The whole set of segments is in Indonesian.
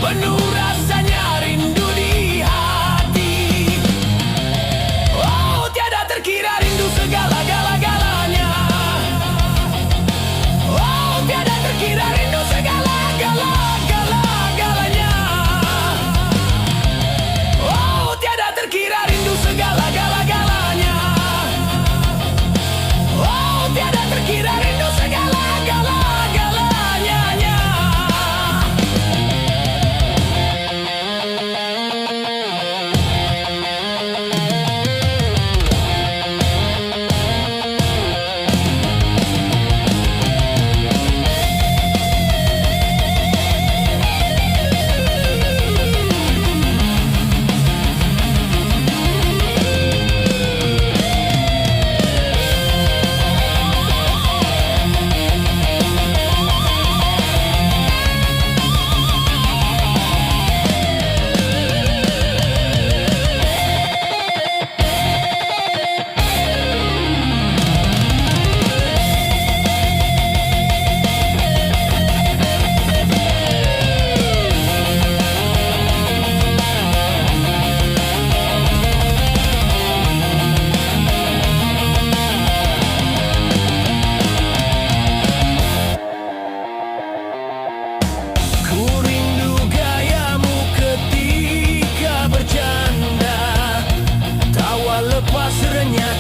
penuh rasanya rindu di hati. Oh, tiada terkira rindu segala-galanya. Oh, tiada terkira rindu segala-galanya. Oh, tiada terkira rindu segala-galanya. Oh, tiada terkira rindu segala-galanya.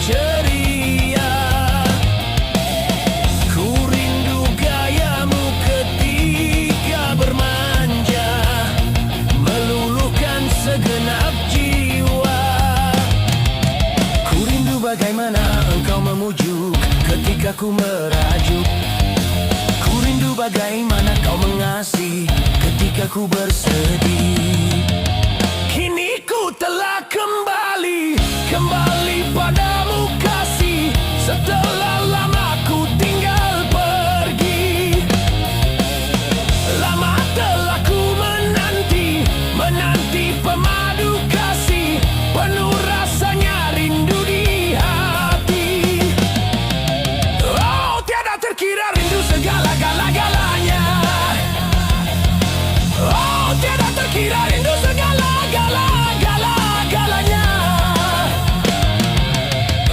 Ceria, ku rindu gayamu ketika bermanja, meluluhkan segenap jiwa. Ku rindu bagaimana engkau memujuk ketika ku merajuk. Ku rindu bagaimana kau mengasih ketika ku bersedih. Kini ku telah kembali padamu kasih, setelah lama ku tinggal pergi. Lama telah ku menanti pemadu kasih, penuh rasanya rindu di hati. Oh, tiada terkira rindu segala-galanya. Oh, tiada terkira rindu segala-galanya.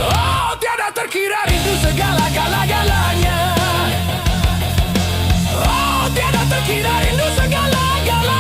Oh, tiada terkira rindu segala-galanya. Oh, tiada terkira rindu segala-galanya.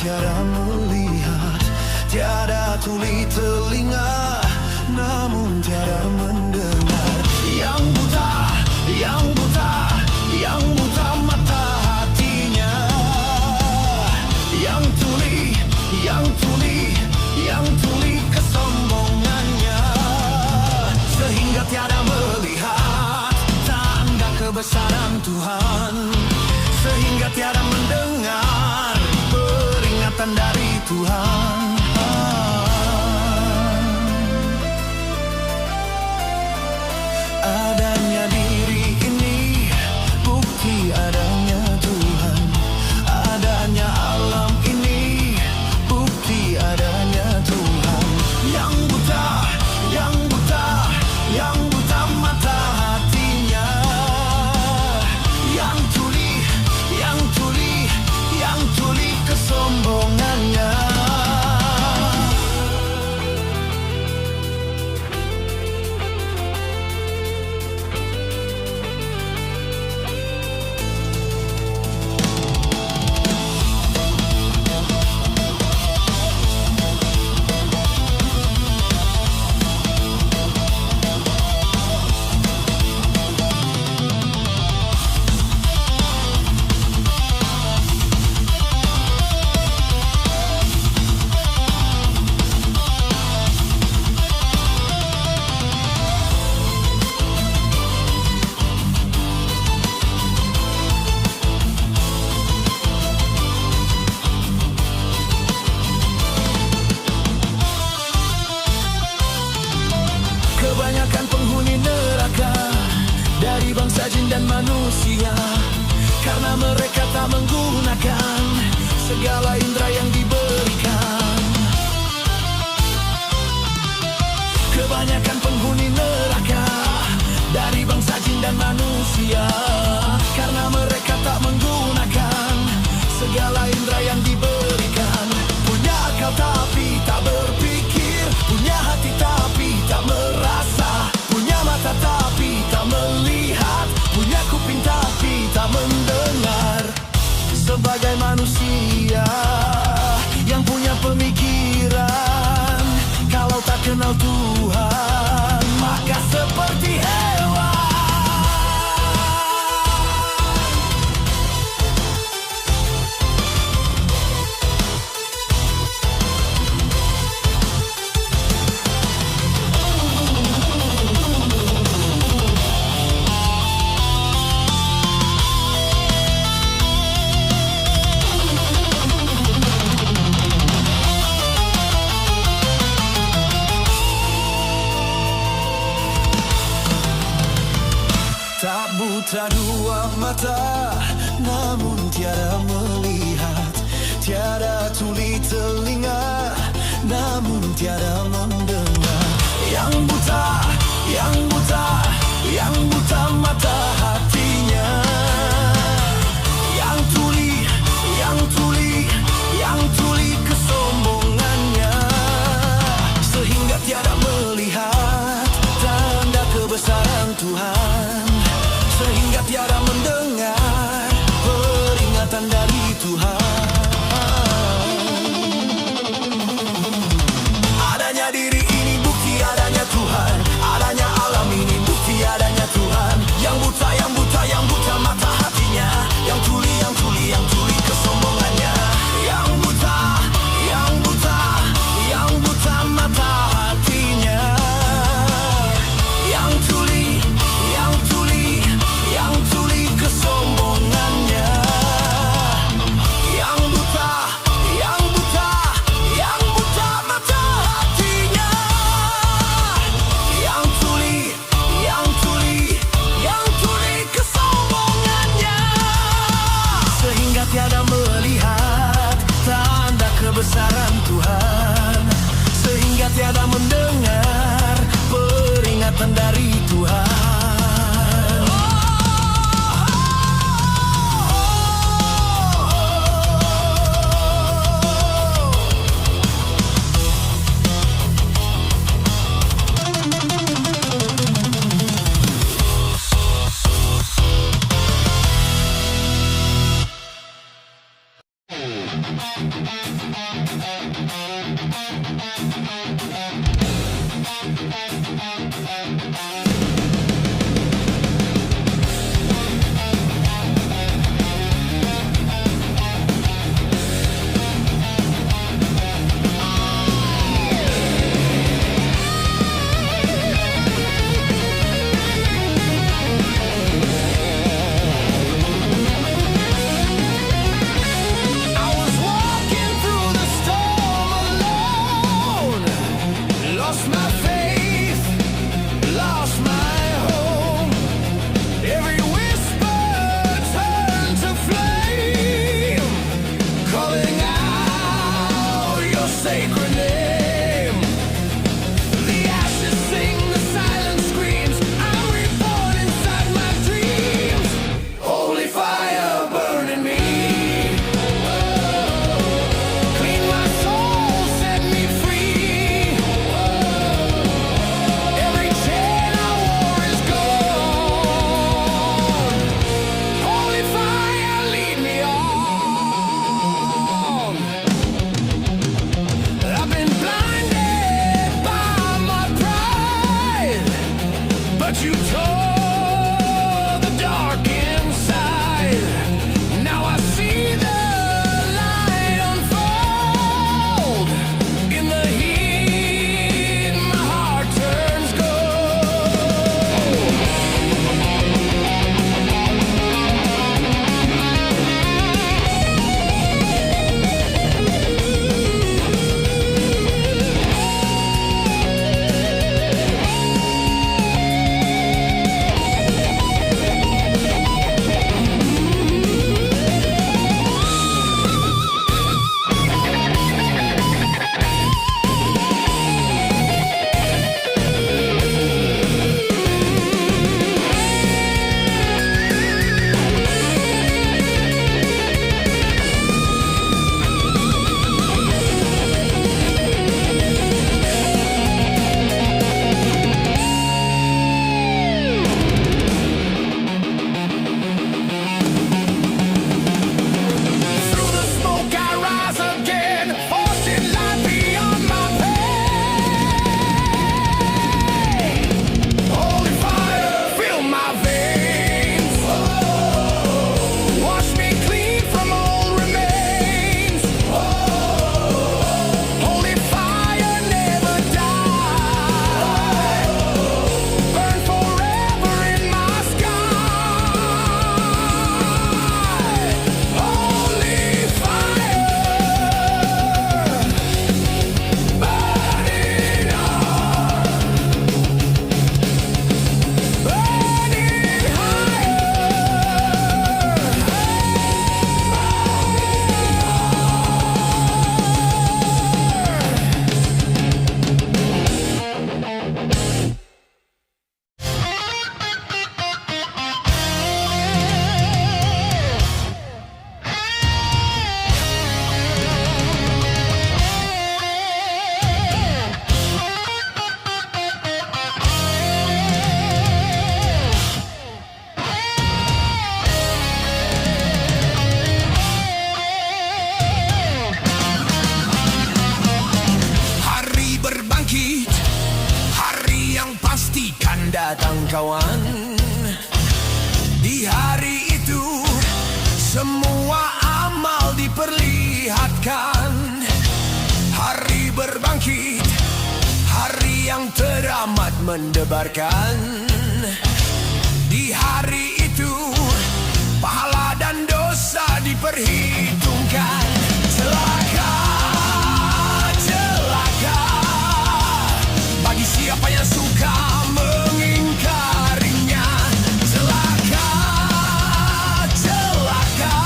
tiada melihat, tiada tuli telinga, namun tiada mendengar. Yang buta, yang buta, yang buta mata hatinya, yang tuli, yang tuli, yang tuli kesombongannya, sehingga tiada melihat tanda kebesaran Tuhan, sehingga tiada mendengar peringatan dari Tuhan. Adanya diri ini bukti adanya Tuhan, adanya alam ini bukti adanya Tuhan. Yang buta, yang buta, yang buta mata hatinya, yang tuli, yang tuli, yang tuli kesombongannya. Kebanyakan penghuni neraka dari bangsa jin dan manusia, karena mereka tak menggunakan segala indera yang diberikan. Kebanyakan penghuni neraka dari bangsa jin dan manusia, karena mereka tak menggunakan segala indera yang diberikan. Punya akal tapi tak berpikir, punya hati tapi tak merasa, punya mata tapi tak melihat, punya kuping tapi tak mendengar. Sebagai manusia yang punya pemikiran, kalau tak kenal Tuhan, maka seperti hewan. Tak buta dua mata, namun tiada melihat, tiada tuli telinga, namun tiada mendengar. Yang buta, yang buta, yang buta mata hatinya, yang tuli, yang tuli, yang tuli kesombongannya, sehingga tiada melihat tanda kebesaran Tuhan, sehingga tiada mendengar I was walking through the storm alone, lost my faith, lost my home. Every whisper turned to flame, calling out your sacred name. The ashes sing, the silence screams. I'm reborn inside my dreams. Holy fire burning me. Clean my soul, set me free. Every chain I wore is gone. Holy fire, lead me on. I've been blinded by my pride, but you tore the dark inside. Now I see the light unfold. In the heat, my heart turns gold. Through the smoke I rise again, forging light beyond my pain. Holy fire, fill my veins. Wash me clean from all remains. Holy fire, never die. Burn forever in my sky. Holy fire, burning hard, burning Hari berbangkit, hari yang pasti kan datang kawan. Di hari itu semua amal diperlihatkan. Hari berbangkit, hari yang teramat mendebarkan. Di hari itu pahala dan dosa diperhitungkan. Celaka, celaka bagi siapa yang suka mengingkarinya. Celaka, celaka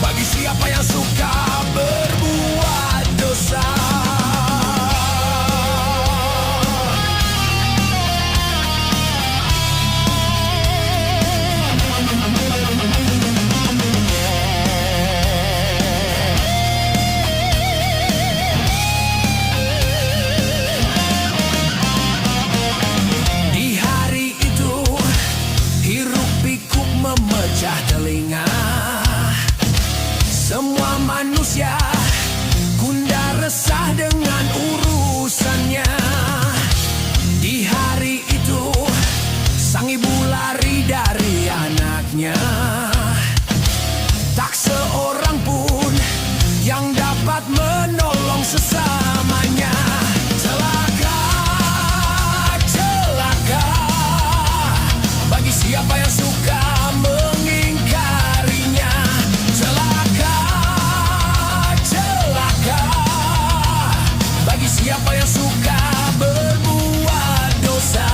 bagi siapa yang suka berbuat dosa. manusia, gundah resah dengan urusannya. Di hari itu sang ibu lari dari anaknya. Tak seorang pun yang dapat menolong sesamanya. Celaka, celaka bagi siapa yang suka mengingkarinya. Celaka, celaka bagi siapa yang suka berbuat dosa.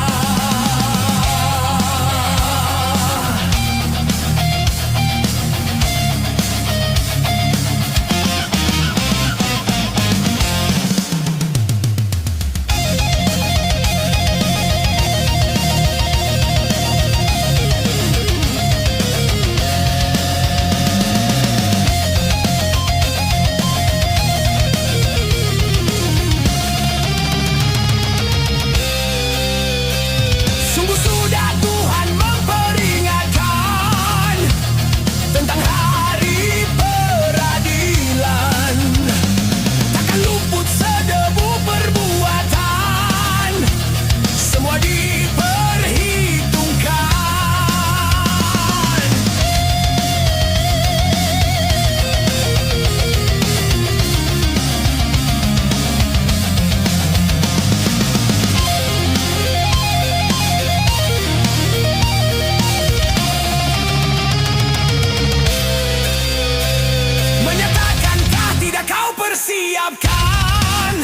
Persiapkan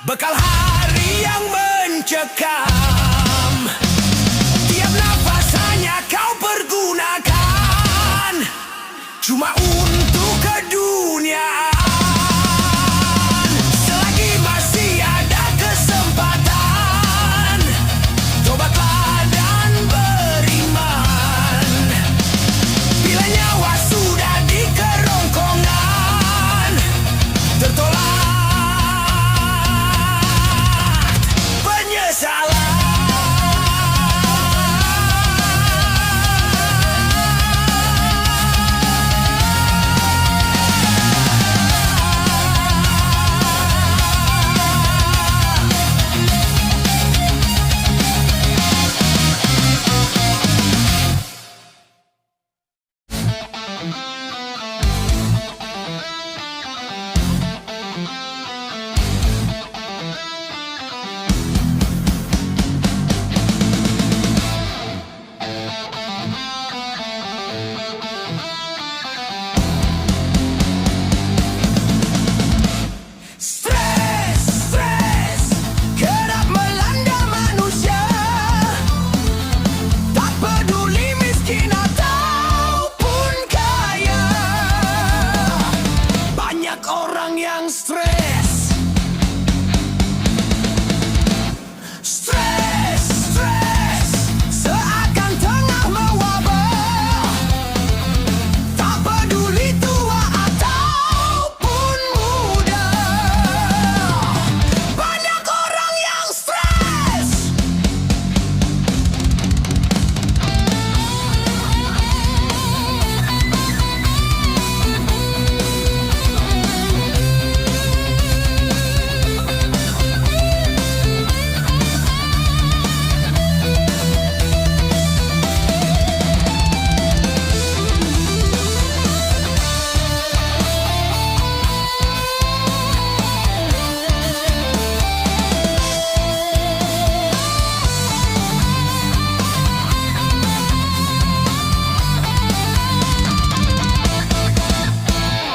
bekal hari yang mencekam. Tiap nafas hanya kau pergunakan cuma untuk keduniaan. Selagi masih ada kesempatan, tobatlah dan beriman. Bila nyawa sudah di kerongkongan, tertolak penyesalan.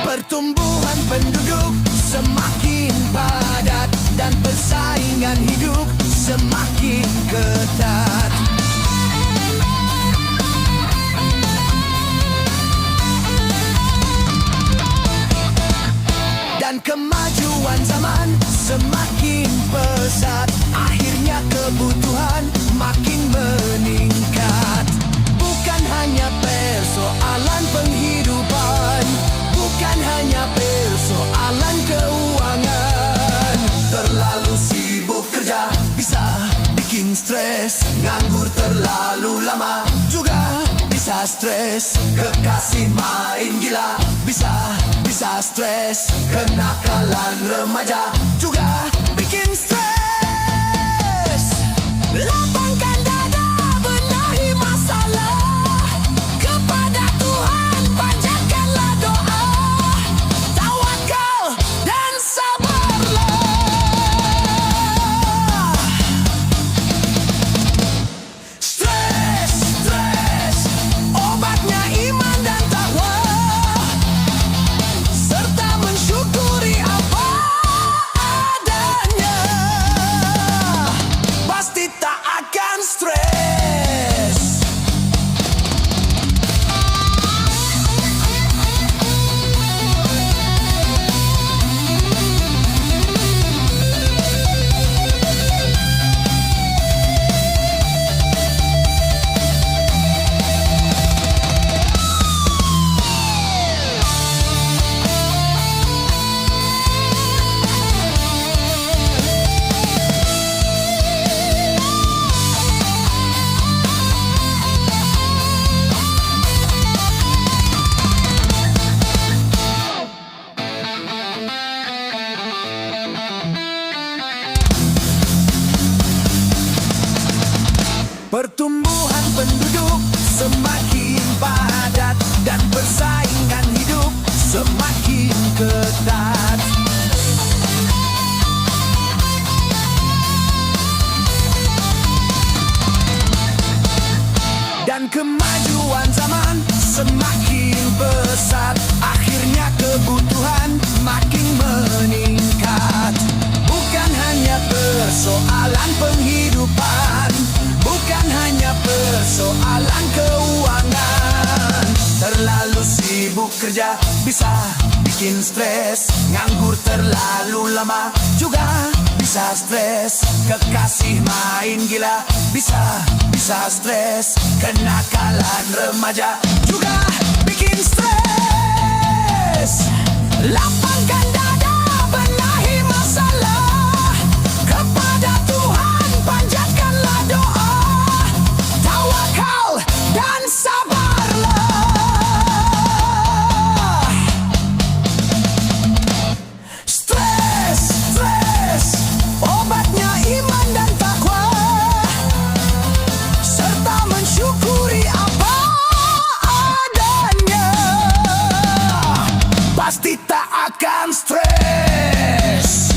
Pertumbuhan penduduk semakin padat dan persaingan hidup semakin ketat. Dan kemajuan zaman semakin pesat, akhirnya kebutuhan makin meningkat. Bukan hanya persoalan penghidupan, bukan hanya persoalan keuangan. Terlalu sibuk kerja bisa bikin stres, nganggur terlalu lama juga bisa stres. Kekasih main gila bisa stres. Kenakalan remaja juga bikin stres. Lapangkan dada, benahi masalah. Kepada Tuhan panjatkanlah doa. Tawakal dan sabarlah. Stres, stres, obatnya iman dan takwa, serta mensyukuri apa adanya. Pasti tak akan stres. Pertumbuhan penduduk semakin padat dan persaingan hidup semakin ketat. Dan kemajuan zaman semakin pesat, akhirnya kebutuhan makin meningkat. Bukan hanya persoalan penghidupan, bukan hanya persoalan keuangan. Terlalu sibuk kerja bisa bikin stres. Nganggur terlalu lama juga bisa stres. Kekasih main gila bisa stres. Kenakalan remaja juga bikin stres. Lapangkan dada, benahi masalah. Kepada Tuhan panjatkanlah doa. Tawakal dan sabarlah. Stres, stres, obatnya iman dan takwa, serta mensyukuri apa adanya. Pasti tak akan stres.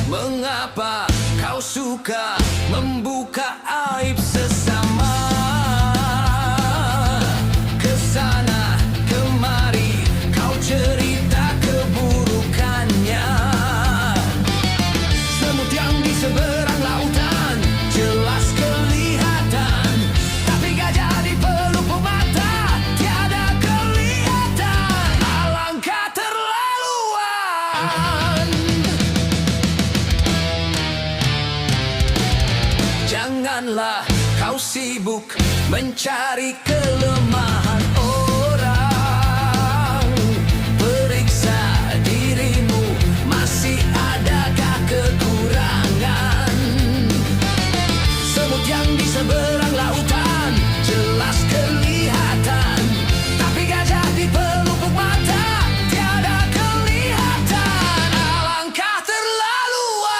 Mengapa kau suka membuka aib sesama? Kesana kemari kau cerita keburukannya. Semut yang di seberang lautan jelas kelihatan, tapi gajah di pelupuk mata tiada kelihatan. Alangkah terlaluan. Janganlah kau sibuk mencari kelemahan orang. Periksa dirimu, masih adakah kekurangan? Semut yang di seberang lautan jelas kelihatan, tapi gajah di pelupuk mata tiada kelihatan. Alangkah terlaluan.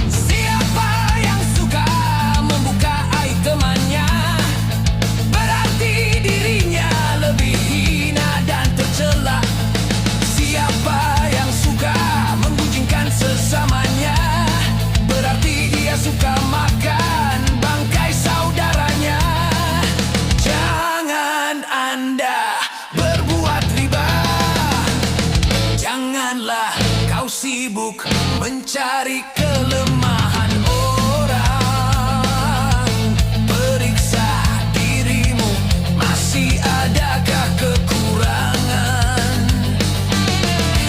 Siapa yang suka membuka aib temannya, berarti dirinya lebih hina dan tercela. Siapa yang suka menggunjingkan sesamanya, berarti dia suka makan bangkai saudaranya. Jangan Anda berbuat riba, janganlah kau sibuk mencari kelemahan orang. Periksa dirimu, masih adakah kekurangan?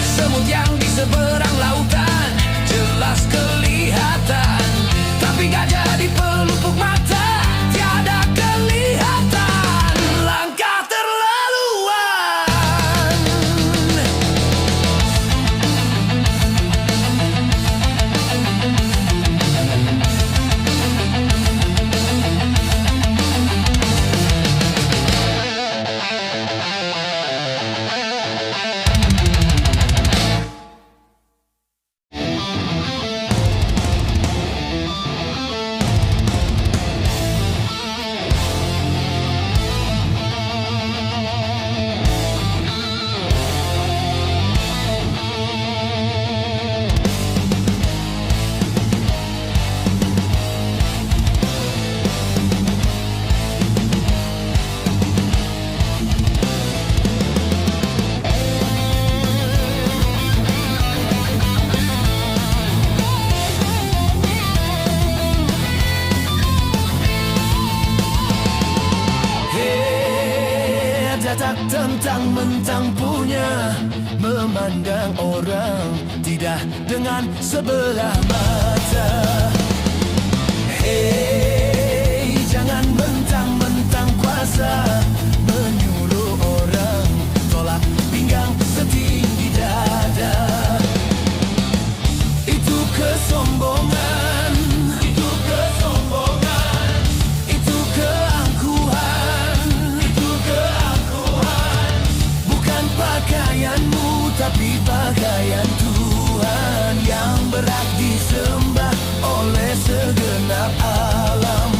Semut yang di seberang lautan jelas kelihatan, tapi gajah di pelupuk mata tiada kelihatan. Langkah terlaluan. Tak tentang mentang punya, memandang orang tidak dengan sebelah mata. Hei, jangan mentang-mentang kuasa menyuruh orang tolak pinggang setinggi dada. Itu kesombongan, itu kesombongan, itu keangkuhan, itu keangkuhan. Bukan pakaianmu tapi pakaian Tuhan yang berat disembah oleh segenap alam.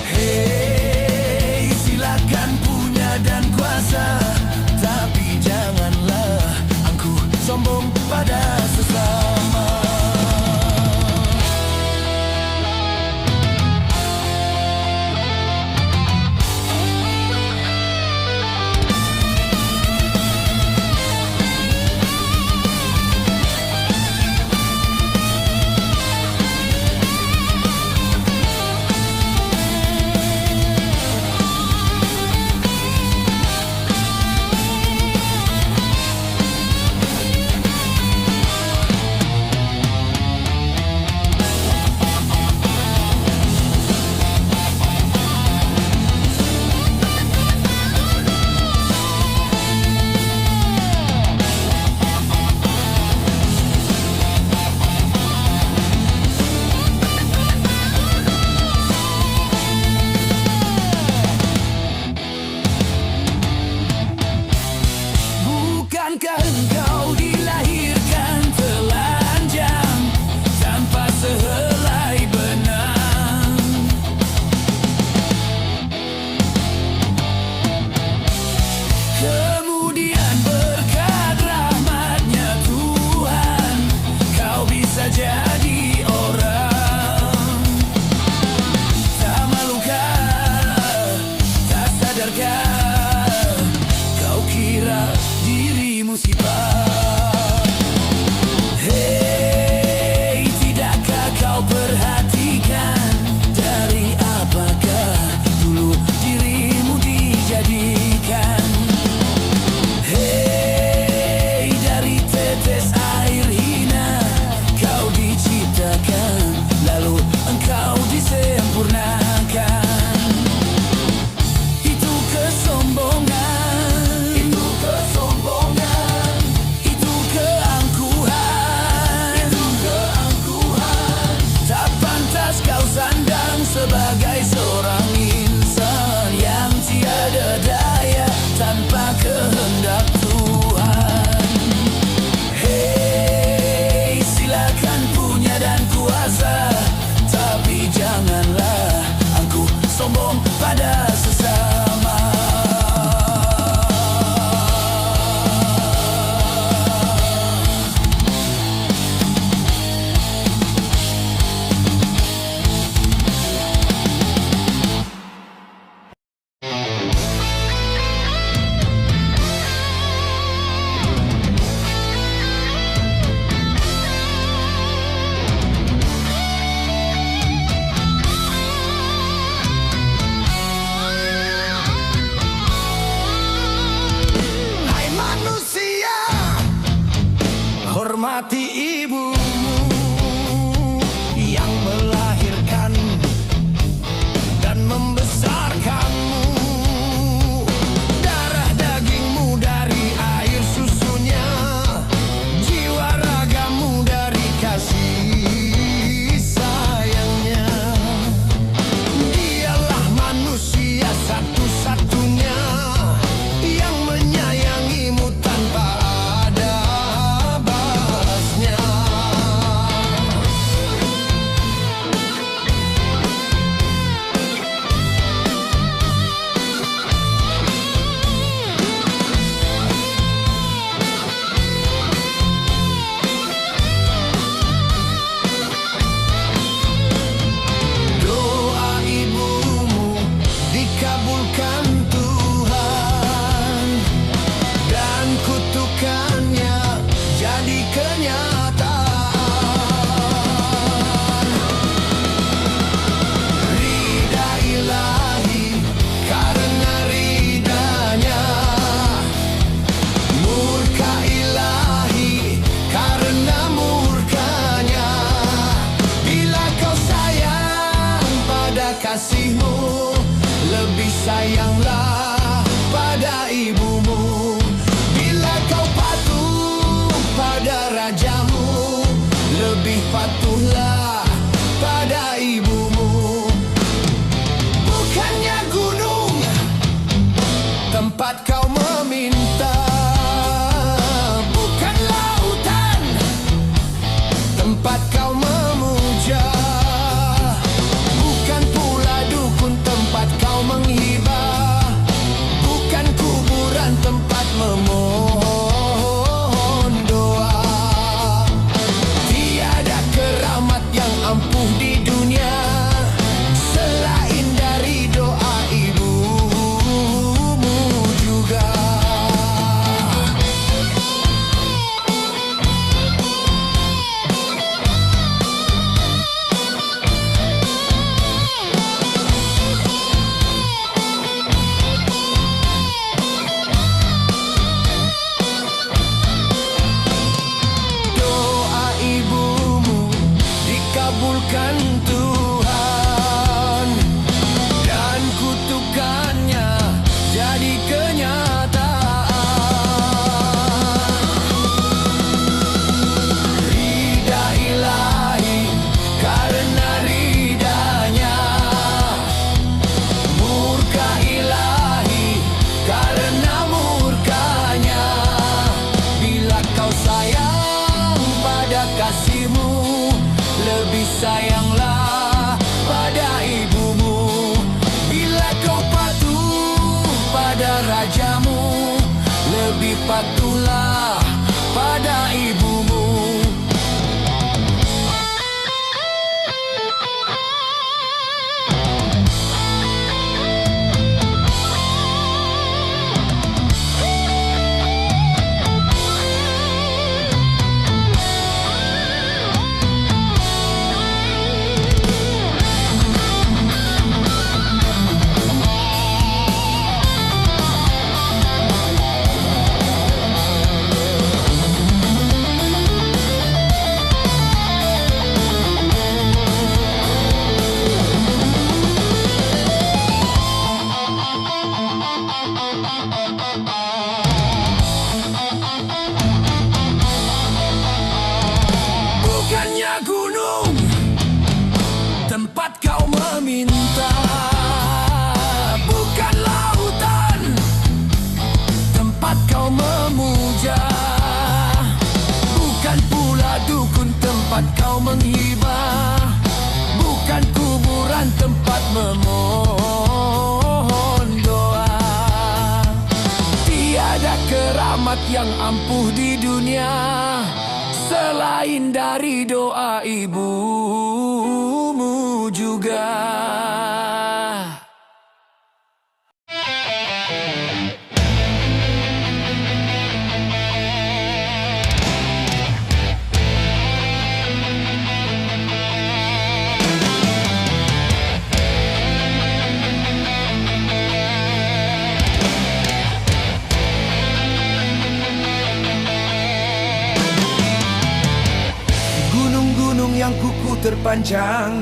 Hei, silakan punya dan kuasa, tapi janganlah angkuh sombong pada sesama. Bukankah engkau dilahirkan telanjang tanpa sehelai benang? Kemudian berkat rahmatnya Tuhan, kau bisa jadi orang. Tak malukah, tak sadarkah, kau kira dirimu sifat? Hei, tidakkah kau perhatikan dari apakah dulu dirimu dijadikan? Hei, dari tetes air hina kau diciptakan. patuhlah pada ibumu. Bukannya gunung tempat kau meminta, bukan lautan tempat kau memuja, bukan pula dukun tempat kau menghibah, bukan kuburan tempat memohon doa. Tiada keramat yang ampuh di dunia selain dari doa ibumu juga. Doa ibumu dikabulkan Tuhan, dan kutukannya jadi kenyataan. Ridha ilahi karena ridanya, murka ilahi karena murkanya. Bila kau sayang pada kasihmu, lebih sayanglah pada ibumu. Bila kau patuh pada rajamu, lebih patuhlah pada ibumu. Bukannya gunung tempat kau meminta, bukan lautan tempat kau memuja, bukan pula dukun tempat kau menghibah, bukan kuburan tempat memohon doa. Tiada keramat yang ampuh di dunia selain dari doa ibumu juga. Gunung-gunung yang kuku terpanjang,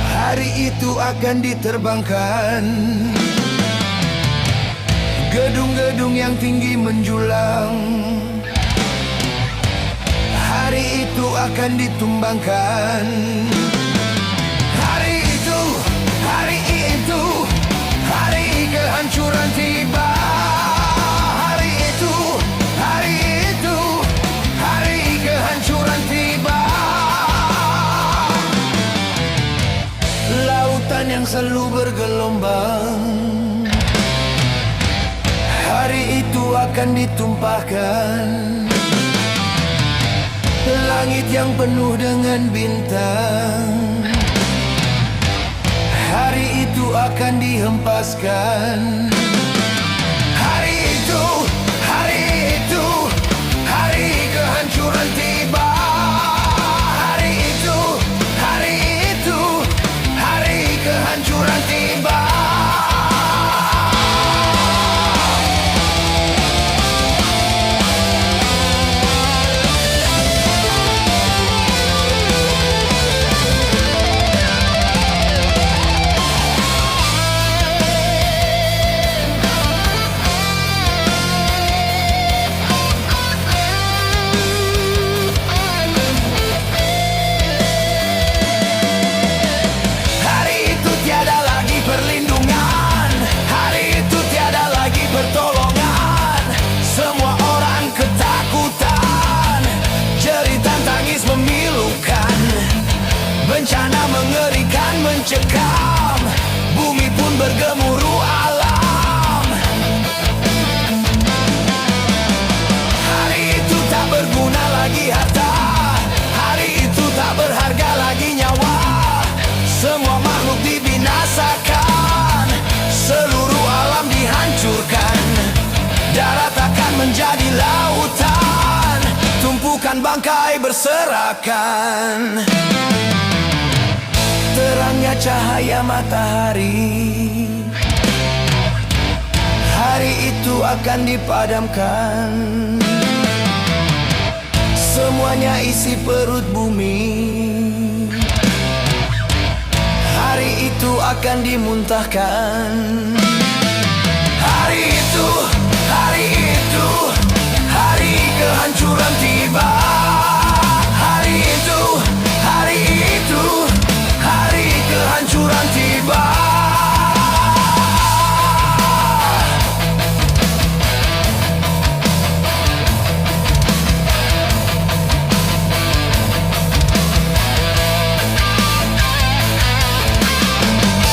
hari itu akan diterbangkan. Gedung-gedung yang tinggi menjulang, hari itu akan ditumbangkan. Hari itu, hari itu, hari kehancuran tiba. Hari itu, hari itu, hari kehancuran tiba. Lautan yang selalu bergelombang, hari itu akan ditumpahkan. Langit yang penuh dengan bintang, hari itu akan dihempaskan. Hari itu, hari itu, hari kehancuran tiba. Hari itu, hari itu, hari kehancuran tiba. mencekam, bumi pun bergemuruh alam. Hari itu tak berguna lagi harta, hari itu tak berharga lagi nyawa. Semua makhluk dibinasakan, seluruh alam dihancurkan. Darat akan menjadi lautan, tumpukan bangkai berserakan. Terangnya cahaya matahari, hari itu akan dipadamkan. Semuanya isi perut bumi, hari itu akan dimuntahkan. Hari itu, hari kehancuran tiba. Hari itu, hari kehancuran tiba.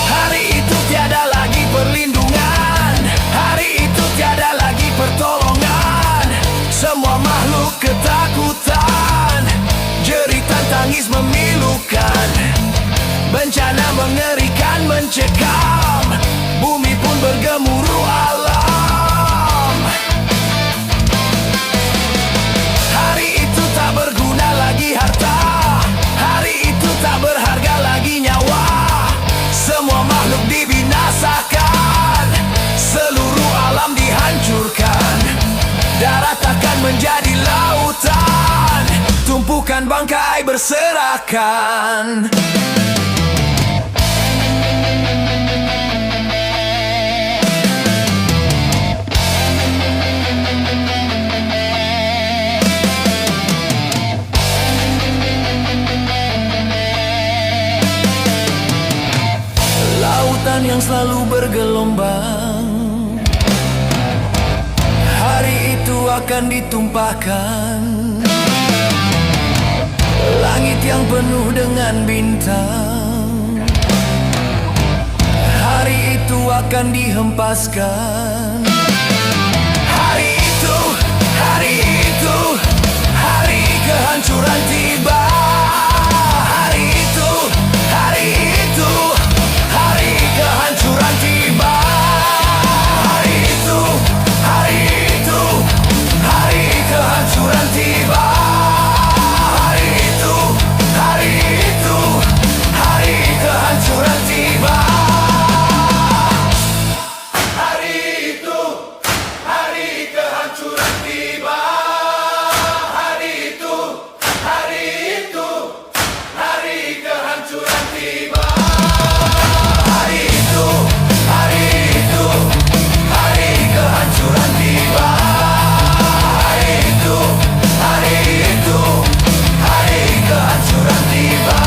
Hari itu tiada lagi perlindungan, hari itu tiada lagi pertolongan. Semua makhluk ketakutan, jeritan tangis memilukan. Bencana mengerikan mencekam, bumi pun bergemuruh alam. Hari itu tak berguna lagi harta, hari itu tak berharga lagi nyawa. Semua makhluk dibinasakan, seluruh alam dihancurkan. Darat akan menjadi lautan, tumpukan bangkai berserakan. Lautan yang selalu bergelombang, hari itu akan ditumpahkan. Langit yang penuh dengan bintang, hari itu akan dihempaskan. Hari itu, hari kehancuran tiba. Hari itu, hari kehancuran tiba. Hari itu, hari kehancuran tiba. Hari itu, hari kehancuran tiba. Hari itu, hari kehancuran tiba. Hari itu, hari kehancuran tiba. Hari itu, hari kehancuran tiba. Hari itu, hari kehancuran tiba.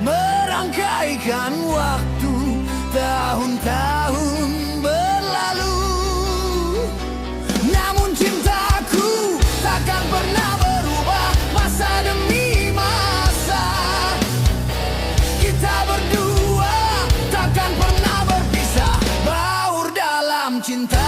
Merangkaikan waktu, tahun-tahun berlalu. Namun cintaku takkan pernah berubah, masa demi masa. Kita berdua takkan pernah berpisah, baur dalam cinta.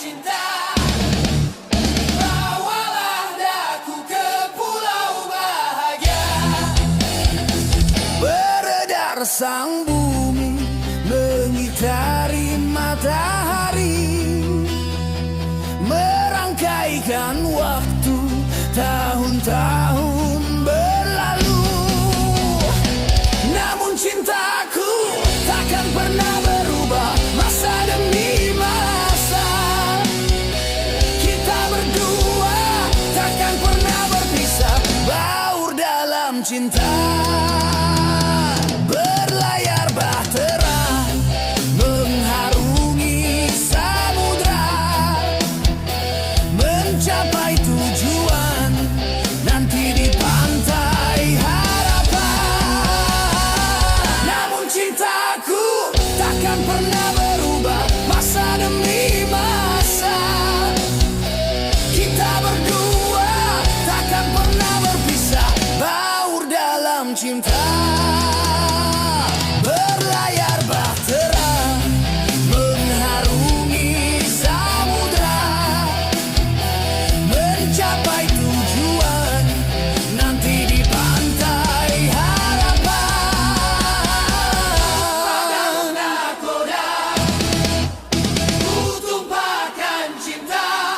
cinta. Bawalah daku ke pulau bahagia. Beredar sang bumi mengitari matahari, merangkaikan waktu tahun-tahun berlalu. Namun cintaku takkan pernah berubah, masa demi masa. Kita berdua takkan pernah berpisah, baur dalam cinta. Berlayar bahtera mengharungi samudra, mencapai tujuan nanti di pantai harapan. Namun cintaku takkan pernah berubah, masa demi masa. Kita berdua takkan pernah berpisah, baur dalam cinta. Berlayar bahtera mengharungi samudra, mencapai tujuan nanti di pantai harapan. Nakoda, ku tumpahkan cinta.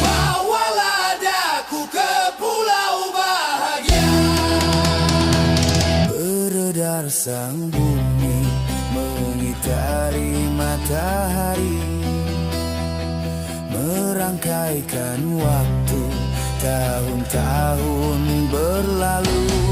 Bawalah daku ke pulau bahagia. Beredar sang bumi mengitari matahari, merangkaikan waktu tahun-tahun berlalu.